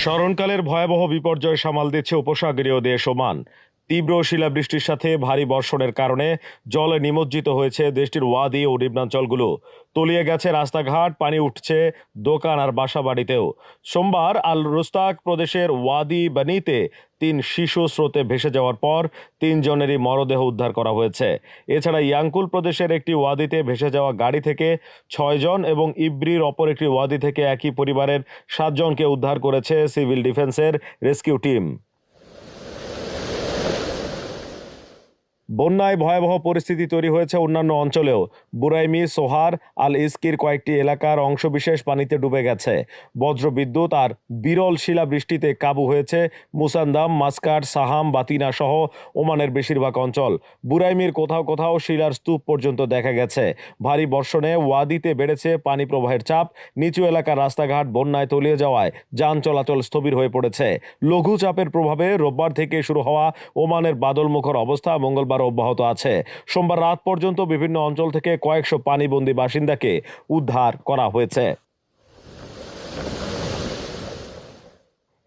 স্মরণকালের ভয়াবহ বিপর্যয় সামাল দিচ্ছে উপসাগরীয় দেশ ওমান। তীব্র শিলাবৃষ্টির সাথে ভারী বর্ষণের কারণে জলে নিমজ্জিত হয়েছে দেশটির ওয়াদি ও নিম্নাঞ্চলগুলো। তলিয়ে গেছে রাস্তাঘাট, পানি উঠছে দোকান আর বাসাবাড়িতেও। সোমবার আল রুস্তাক প্রদেশের ওয়াদি বানিতে 3 শিশু স্রোতে ভেসে যাওয়ার পর 3 জনেরই মরদেহ উদ্ধার করা হয়েছে। এছাড়া ইয়াঙ্কুল প্রদেশের একটি ওয়াদিতে ভেসে যাওয়া গাড়ি থেকে 6 জন এবং ইব্রির অপর একটি ওয়াদি থেকে একই পরিবারের 7 জনকে উদ্ধার করেছে সিভিল ডিফেন্সের রেস্কিউ টিম। বন্যায় ভয়াবহ পরিস্থিতি তৈরি হয়েছে অন্যান্য অঞ্চলেও। বুরাইমি, সোহার, আল ইস্কির কয়েকটি এলাকার অংশবিশেষ পানিতে ডুবে গেছে। বজ্রবিদ্যুৎ আর বিরল শিলাবৃষ্টিতে কাবু হয়েছে মুসান্দাম, মাস্কাট, সাহাম, বাতিনা সহ ওমানের বেশিরভাগ অঞ্চল। বুরাইমির কোথাও কোথাও শিলার স্তূপ পর্যন্ত দেখা গেছে। ভারী বর্ষণে ওয়াদিতে বেড়েছে পানি প্রবাহের চাপ। নিচু এলাকার রাস্তাঘাট বন্যায় তলিয়ে যাওয়ায় যান চলাচল স্থবির হয়ে পড়েছে। লঘু চাপের প্রভাবে রোববার থেকে শুরু হওয়া ওমানের বাদলমুখর অবস্থা মঙ্গলবার অব্যাহত আছে। সোমবার রাত পর্যন্ত বিভিন্ন অঞ্চল থেকে কয়েকশো পানিবন্দী বাসিন্দাকে উদ্ধার করা হয়েছে।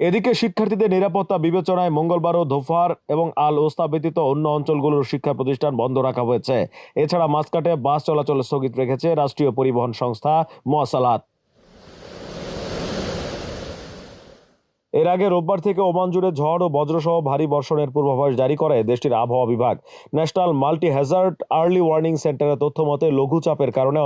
এদিকে শিক্ষার্থীদের নিরাপত্তা বিবেচনায় মঙ্গলবারও ধোফার এবং আল ওস্তা ব্যতীত অন্য অঞ্চলগুলোর শিক্ষা প্রতিষ্ঠান বন্ধ রাখা হয়েছে। এছাড়া মাসকাটে বাস চলাচল স্থগিত রেখেছে রাষ্ট্রীয় পরিবহন সংস্থা মোয়াসালাত। এর আগে রোববার থেকে ওমান জুড়ে ঝড় ও বজ্রসহ ভারী বর্ষণের পূর্বাভাস জারি করে দেশটির আবহাওয়া বিভাগ। National multi Hazard early warning সেন্টারের তথ্য মতে লঘু চাপের কারণে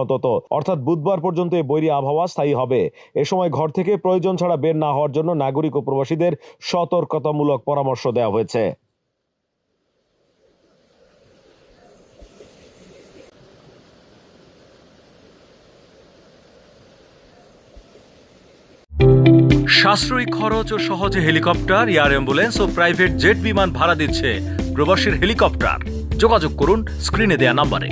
অর্থাৎ বুধবার পর্যন্ত এই বৈরী আবহাওয়া স্থায়ী হবে। এ সময় ঘর থেকে প্রয়োজন ছাড়া বের না হওয়ার জন্য নাগরিক ও প্রবাসীদের সতর্কতামূলক পরামর্শ দেওয়া হয়েছে। সাশ্রয়ী খরচ ও সহজে হেলিকপ্টার, এয়ার অ্যাম্বুলেন্স ও প্রাইভেট জেট বিমান ভাড়া দিচ্ছে প্রবাসীর হেলিকপ্টার। যোগাযোগ করুন স্ক্রিনে দেয়া নাম্বারে।